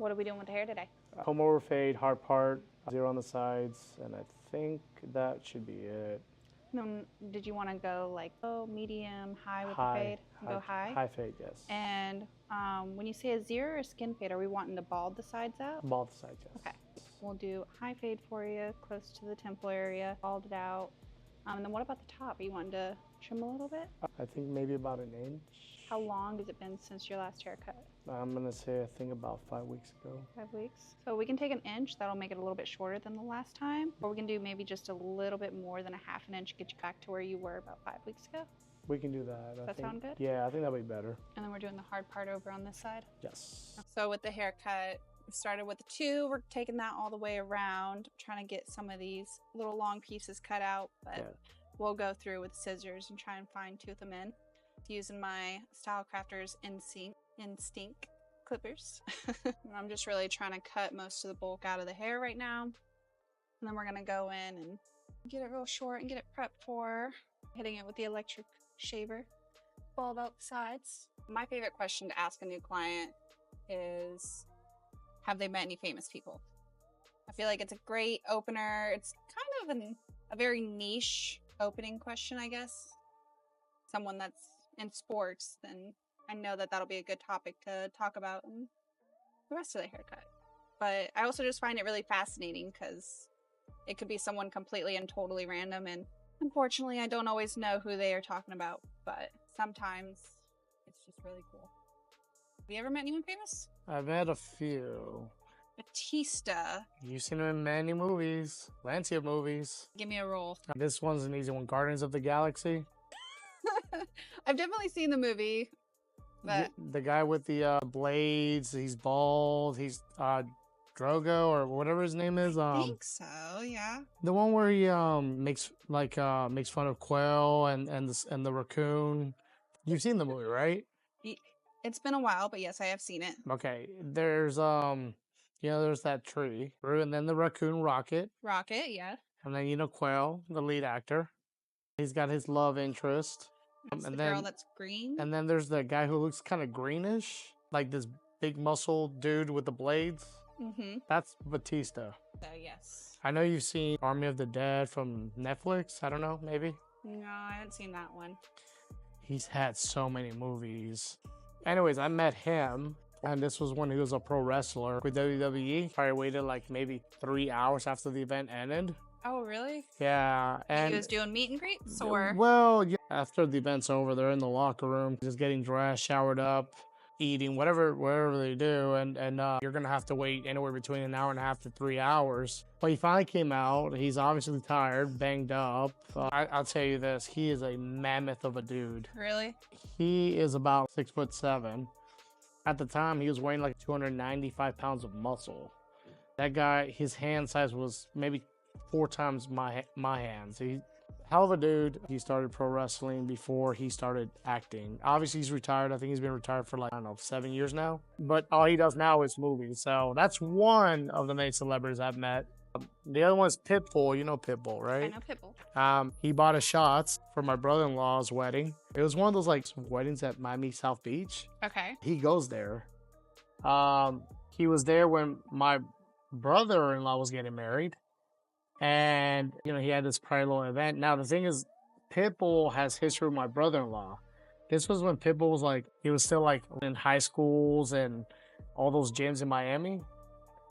What are we doing with the hair today? Comb over fade, hard part, 0 on the sides, and I think that should be it. Then did you want to go like low, medium, high with the High, fade? Go high. high fade, yes. And when you say a 0 or skin fade, are we wanting to bald the sides out? Bald the sides, yes. Okay. We'll do high fade for you, close to the temple area, bald it out. And then what about the top? Are you wanting to trim a little bit? I think maybe about an inch. How long has it been since your last haircut? I'm gonna say I think about 5 weeks ago. 5 weeks. So we can take an inch. That'll make it a little bit shorter than the last time. Or we can do maybe just a little bit more than a half an inch, get you back to where you were about 5 weeks ago. We can do that. Does that sound good? Yeah, I think that'll be better. And then we're doing the hard part over on this side? Yes. So with the haircut, we started with the 2. We're taking that all the way around, trying to get some of these little long pieces cut out, but we'll go through with scissors and try and fine tooth them in. Using my Style Crafters Instinct clippers. I'm just really trying to cut most of the bulk out of the hair right now. And then we're gonna go in and get it real short and get it prepped for hitting it with the electric shaver. Bald out the sides. My favorite question to ask a new client is, have they met any famous people? I feel like it's a great opener. It's kind of a very niche opening question, I guess. Someone that's in sports, then I know that that'll be a good topic to talk about in the rest of the haircut. But I also just find it really fascinating because it could be someone completely and totally random, and unfortunately I don't always know who they are talking about, but sometimes it's just really cool. Have you ever met anyone famous? I've met a few. Batista. You've seen him in many movies, plenty of movies. Give me a roll. This one's an easy one. Guardians of the Galaxy. I've definitely seen the movie. But The guy with the blades, he's bald, he's Drogo or whatever his name is. I think so, yeah. The one where he makes fun of Quail and the raccoon. You've seen the movie, right? It's been a while, but yes, I have seen it. Okay. There's there's that tree, and then the raccoon Rocket. Rocket, yeah. And then Quail, the lead actor. He's got his love interest. That's and the then, girl that's green. And then there's the guy who looks kind of greenish, like this big muscle dude with the blades. Mm-hmm. That's Batista. So, yes. I know you've seen Army of the Dead from Netflix. I don't know, maybe? No, I haven't seen that one. He's had so many movies. Anyways, I met him, and this was when he was a pro wrestler with WWE. I waited like maybe 3 hours after the event ended. Oh, really? Yeah. And he was doing meet and greets, or? Well, yeah, after the event's over, they're in the locker room, just getting dressed, showered up, eating, whatever they do. And you're going to have to wait anywhere between an hour and a half to 3 hours. But he finally came out. He's obviously tired, banged up. I'll tell you this. He is a mammoth of a dude. Really? He is about 6'7". At the time, he was weighing like 295 pounds of muscle. That guy, his hand size was maybe 4 times my hands. He hell of a dude. He started pro wrestling before he started acting. Obviously he's retired. I think he's been retired for 7 years now, but all he does now is movies. So that's one of the many celebrities I've met. The other one's Pitbull. You know Pitbull, right? I know Pitbull. He bought us shots for my brother-in-law's wedding. It was one of those weddings at Miami South Beach. Okay. He goes there. He was there when my brother-in-law was getting married. And, he had this private little event. Now, the thing is, Pitbull has history with my brother-in-law. This was when Pitbull was he was still in high schools and all those gyms in Miami.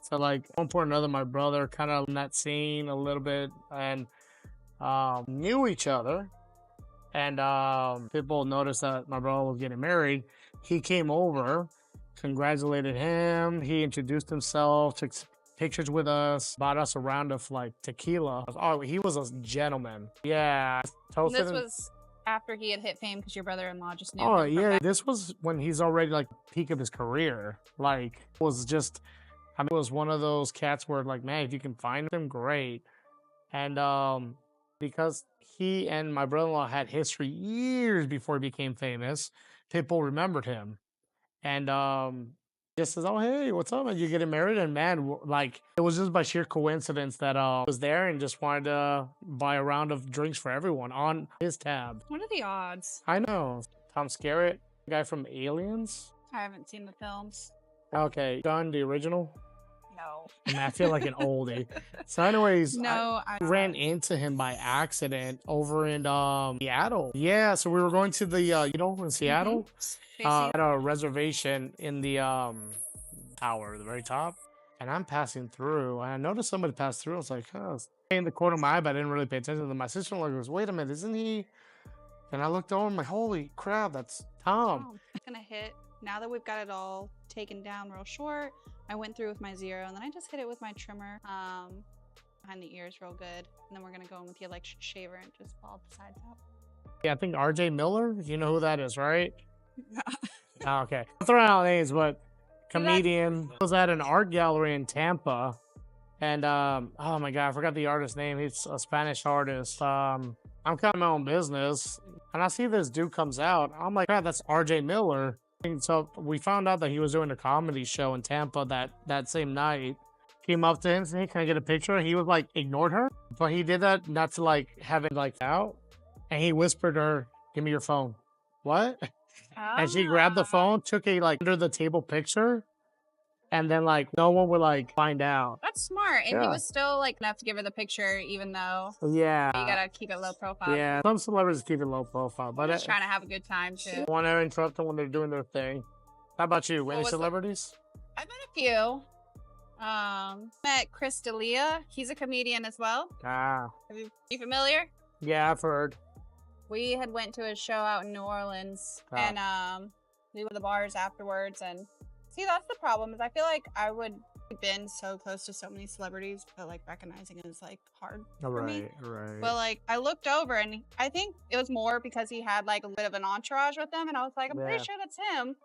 So, at one point or another, my brother kind of in that scene a little bit and knew each other. And Pitbull noticed that my brother was getting married. He came over, congratulated him. He introduced himself, took pictures with us, bought us a round of tequila. Oh, he was a gentleman. Yeah. This was after he had hit fame because your brother-in-law just knew. Oh, yeah. This was when he's already peak of his career. It was one of those cats where man, if you can find him, great. And because he and my brother-in-law had history years before he became famous, Pitbull remembered him. And just says, "Oh, hey, what's up, man? You getting married?" And man, it was just by sheer coincidence that I was there and just wanted to buy a round of drinks for everyone on his tab. What are the odds? I know. Tom Skerritt, the guy from Aliens. I haven't seen the films. Okay, done the original. No. I mean, I feel like an oldie. So, anyways, No, I ran into him by accident over in Seattle. Yeah, so we were going to the in Seattle, at a reservation in the tower, the very top. And I'm passing through, and I noticed somebody passed through. I was like, huh. In the corner of my eye, but I didn't really pay attention to them. My sister-in-law goes, "Wait a minute, isn't he?" And I looked over, I'm like, "Holy crap, that's Tom." It's gonna hit. Now that we've got it all taken down real short, I went through with my 0, and then I just hit it with my trimmer behind the ears real good. And then we're gonna go in with the electric shaver and just bald the sides out. Yeah, I think RJ Miller. You know who that is, right? Oh, okay. I'm throwing out names, but comedian was at an art gallery in Tampa. And oh my god, I forgot the artist's name. He's a Spanish artist. I'm kind of my own business, and I see this dude comes out. I'm like, God, that's RJ Miller. And so we found out that he was doing a comedy show in Tampa that same night. Came up to him, saying, "Can I get a picture?" He was like, ignored her, but he did that not to like have it like out. And he whispered to her, "Give me your phone." What? And she grabbed the phone, took a like under the table picture. And then, like, no one would, like, find out. That's smart. And he was still, like, enough to give her the picture, even though you gotta keep it low profile. Yeah, some celebrities keep it low profile. But just trying to have a good time, too. Want to interrupt them when they're doing their thing. How about you? Any celebrities? I've met a few. Met Chris D'Elia. He's a comedian as well. Ah. Are you familiar? Yeah, I've heard. We had went to a show out in New Orleans. And, we were at the bars afterwards, and... See, that's the problem, is I feel like I would have been so close to so many celebrities, but, like, recognizing it is, like, hard for me. Right. But, like, I looked over, and I think it was more because he had, like, a bit of an entourage with him, and I was like, I'm pretty sure that's him.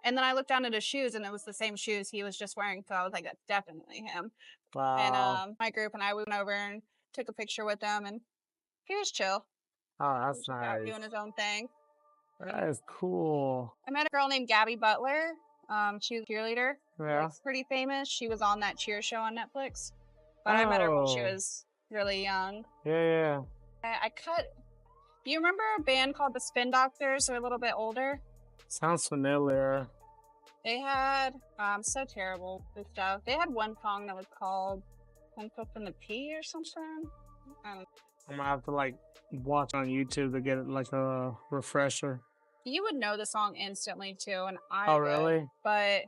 And then I looked down at his shoes, and it was the same shoes he was just wearing, so I was like, that's definitely him. Wow. And my group and I went over and took a picture with him, and he was chill. Oh, that's nice. Doing his own thing. That is cool. I met a girl named Gabby Butler. She was a cheerleader. Yeah. Like, pretty famous. She was on that cheer show on Netflix. But I met her when she was really young. Yeah. I cut... Do you remember a band called the Spin Doctors? They're a little bit older. Sounds familiar. They had... so terrible with stuff. They had one song that was called One Foot in the Pea or something. I'm gonna have to, like, watch on YouTube to get, like, a refresher. You would know the song instantly, too, and I Oh, really? But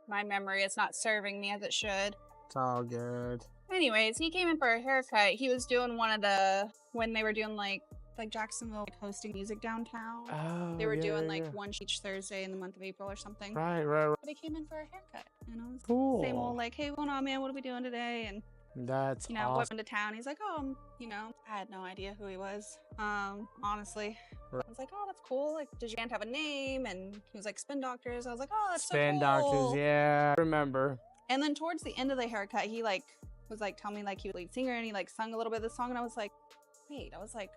my memory is not serving me as it should. It's all good. Anyways, he came in for a haircut. He was doing one of the... When they were doing, like Jacksonville, like, hosting music downtown. Oh, they were doing, like, one each Thursday in the month of April or something. Right. But he came in for a haircut, and it was cool. Same old, like, hey, what's going on, man? What are we doing today? And that's awesome. Went into town. He's like, oh, I had no idea who he was. Honestly. I was like, oh, that's cool. Like, does your band have a name? And he was like, Spin Doctors. I was like, oh, that's Spin so cool. Doctors, yeah. I remember. And then towards the end of the haircut, he like was like telling me like he was lead singer, and he like sung a little bit of the song, and I was like, wait, I feel like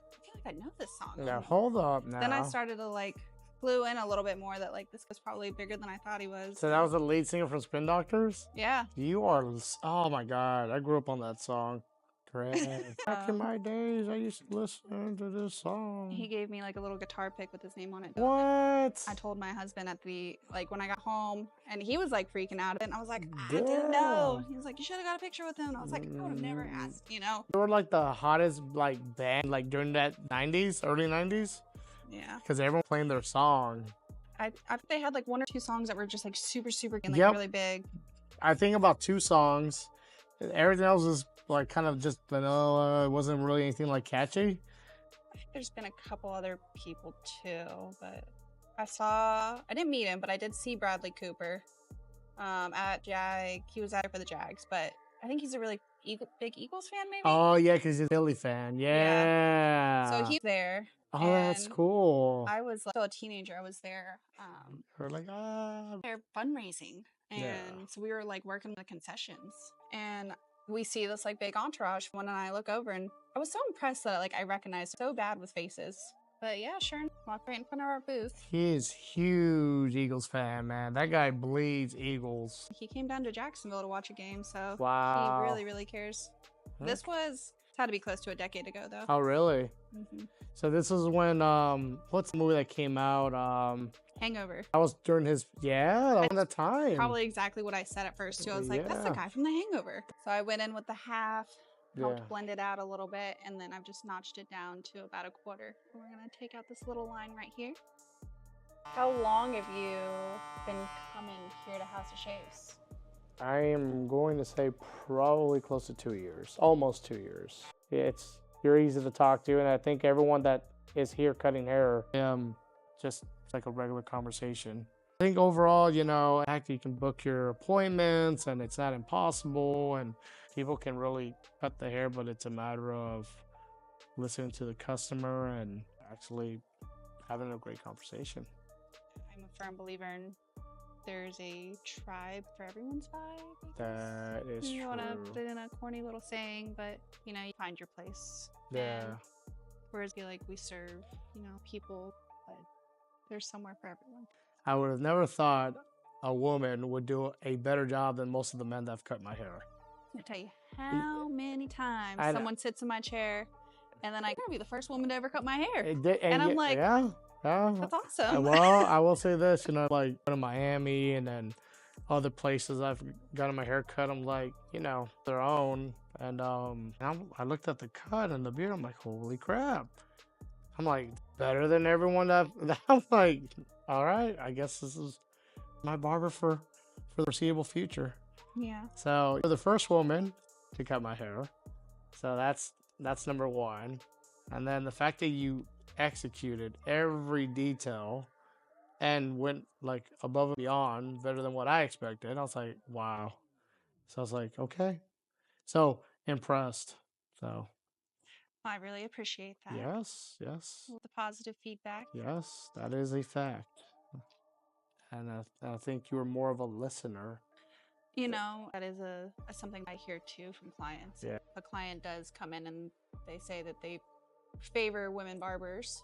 I know this song. Now hold up now. Then I started to like clue in a little bit more that like this was probably bigger than I thought he was. So that was the lead singer from Spin Doctors? Yeah. You are, oh my God, I grew up on that song. Back in my days, I used to listen to this song. He gave me like a little guitar pick with his name on it. What? I told my husband at the, like when I got home, and he was like freaking out, and I was like, I didn't know. He was like, you should have got a picture with him. And I was like, I would have never asked, They were like the hottest like band like during that 90s, early 90s. Yeah. Because everyone playing their song. I think they had like one or two songs that were just like super and like really big. I think about 2 songs. Everything else was like kind of just vanilla. It wasn't really anything like catchy. I think there's been a couple other people too, but I didn't meet him, but I did see Bradley Cooper at Jag. He was out for the Jags, but I think he's a really big Eagles fan, maybe. Oh yeah, because he's a Philly fan. Yeah. So he's there. Oh, that's cool. I was still a teenager. I was there. We're like, they're fundraising, and so we were like working the concessions, and we see this like big entourage. When I look over, and I was so impressed that like I recognized so bad with faces. But yeah, sure, walked right in front of our booth. He is huge Eagles fan, man. That guy bleeds Eagles. He came down to Jacksonville to watch a game, so wow. he really cares. This was It's had to be close to a decade ago, though. Oh, really? Hmm. So this is when what's the movie that came out? Hangover. I was during his around that time. Probably exactly what I said at first too. I was like, that's the guy from The Hangover. So I went in with the half, helped blend it out a little bit, and then I've just notched it down to about a quarter. And we're gonna take out this little line right here. How long have you been coming here to House of Shaves? I am going to say probably close to 2 years, almost 2 years. You're easy to talk to, and I think everyone that is here cutting hair, just it's like a regular conversation. I think overall, you know, you can book your appointments, and it's not impossible, and people can really cut the hair, but it's a matter of listening to the customer and actually having a great conversation. I'm a firm believer in there's a tribe for everyone's vibe. That is true. You want to put it in a corny little saying, but you know, you find your place. Yeah. And whereas I feel like we serve, you know, people, but there's somewhere for everyone. I would have never thought a woman would do a better job than most of the men that have cut my hair. I tell you how many times someone sits in my chair, and then I'm gonna be the first woman to ever cut my hair, and I'm like, yeah. That's awesome. Well, I will say this, you know, like going to Miami and then other places I've gotten my hair cut, I'm like, you know, their own. And I looked at the cut and the beard, I'm like, holy crap. I'm like, better than everyone that I'm like, all right, I guess this is my barber for the foreseeable future. Yeah. So you're the first woman to cut my hair. So that's number one. And then the fact that you executed every detail and went like above and beyond, better than what I expected. I was like, wow. So I was like, okay. So impressed. So I really appreciate that. yes. With the positive feedback. Yes, that is a fact. And I think you were more of a listener. You know, that is something I hear too from clients. Yeah. A client does come in and they say that they favor women barbers.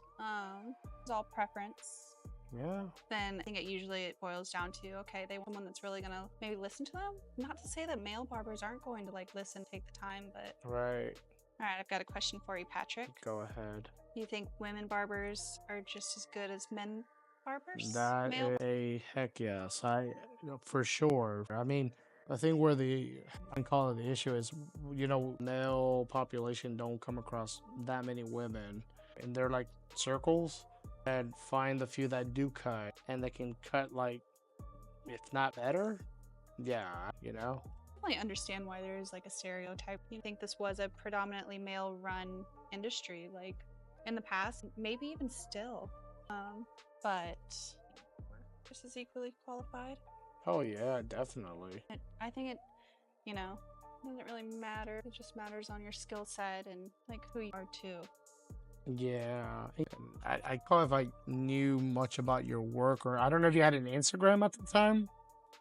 It's all preference. Yeah. Then I think it boils down to, okay, they want someone that's really gonna maybe listen to them. Not to say that male barbers aren't going to like listen, take the time, but right. All right, I've got a question for you, Patrick. Go ahead. You think women barbers are just as good as men barbers? That is a heck yes. For sure. I mean, I think where I'm calling the issue is, you know, male population don't come across that many women, and they're like circles, and find the few that do cut, and they can cut like, if not better, yeah, you know. I really understand why there's like a stereotype. You think this was a predominantly male-run industry, like in the past, maybe even still, but just as equally qualified. Oh yeah, definitely. I think it, you know, doesn't really matter. It just matters on your skill set and like who you are too. Yeah, I call it if I knew much about your work, or I don't know if you had an Instagram at the time.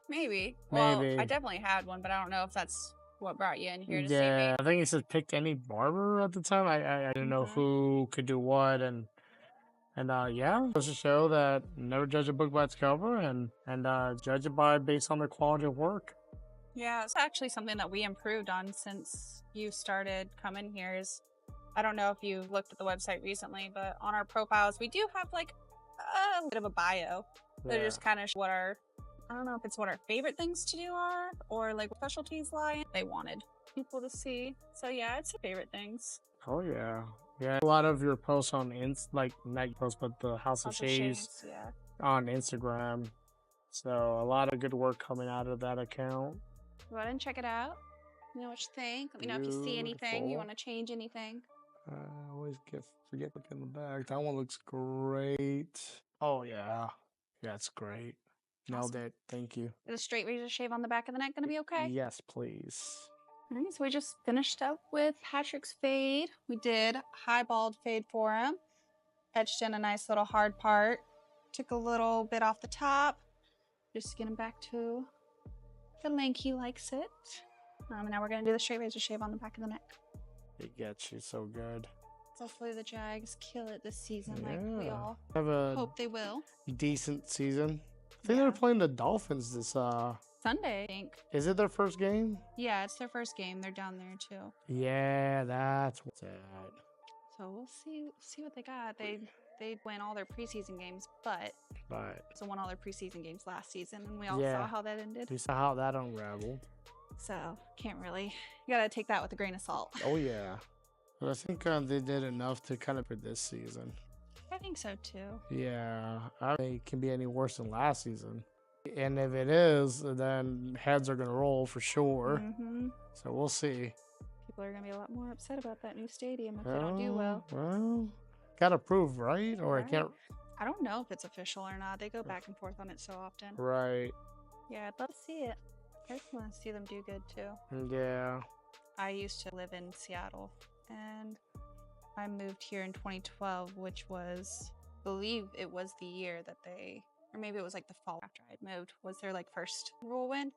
Maybe. Well, I definitely had one, but I don't know if that's what brought you in here to see me. Yeah, I think it said picked any barber at the time. I didn't know who could do what, and yeah, it was a show that never judge a book by its cover, and judge it based on their quality of work. Yeah, it's actually something that we improved on since you started coming here. Is I don't know if you looked at the website recently, but on our profiles we do have like a bit of a bio that just kind of what our, I don't know if it's what our favorite things to do are, or like what specialties lie. They wanted people to see, so yeah, it's your favorite things. Oh yeah. Yeah, a lot of your posts on not posts, but the House of Shaves on Instagram. So a lot of good work coming out of that account. Go ahead and check it out. You know what you think. Let me know if you see anything, you want to change anything. I always forget to look in the back. That one looks great. Oh yeah, yeah, it's great. Nailed it. Thank you. Is a straight razor shave on the back of the neck gonna be okay? Yes, please. All right, so we just finished up with Patrick's fade. We did high bald fade for him. Etched in a nice little hard part. Took a little bit off the top. Just to get him back to the length he likes it. And now we're going to do the straight razor shave on the back of the neck. It gets you so good. Hopefully the Jags kill it this season like we all have a hope they will. Decent season. I think they're playing the Dolphins Sunday, I think. Is it their first game? Yeah, it's their first game. They're down there too. Yeah, that's what's at. So we'll see what they got. They win all their preseason games, but also won all their preseason games last season, and we all saw how that ended. We saw how that unraveled. So can't really. You gotta take that with a grain of salt. Oh yeah, but I think they did enough to kind of for this season. I think so too. Yeah, I think it can be any worse than last season. And if it is, then heads are gonna roll for sure. So we'll see. People are gonna be a lot more upset about that new stadium if they don't do well. Well, gotta prove, right? Or I can't. I don't know if it's official or not. They go back and forth on it so often. Right. Yeah, I'd love to see it. I just want to see them do good too. Yeah. I used to live in Seattle, and I moved here in 2012, which was, I believe it was the year that they, or maybe it was like the fall after I'd moved, was their like first Rule win.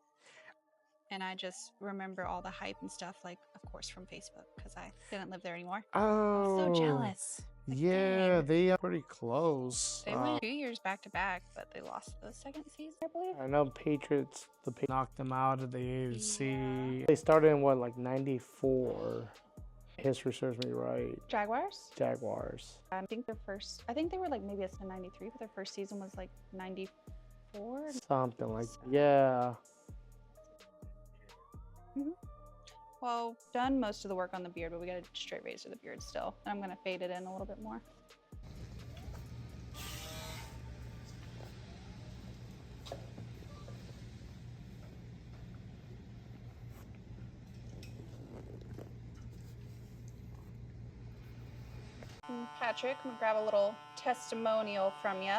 And I just remember all the hype and stuff, like, of course, from Facebook, because I didn't live there anymore. Oh. I'm so jealous. Like, yeah, dang. they are pretty close. They went 2 years back to back, but they lost the second season, I believe. I know Patriots, knocked them out of the AFC. Yeah. They started in what, like 94? History serves me right. Jaguars? Jaguars. I think they were like maybe it's in 93, but their first season was like 94. Something like that. Yeah. Well, done most of the work on the beard, but we got to straight razor the beard still. And I'm going to fade it in a little bit more. Patrick, I'm going to grab a little testimonial from you.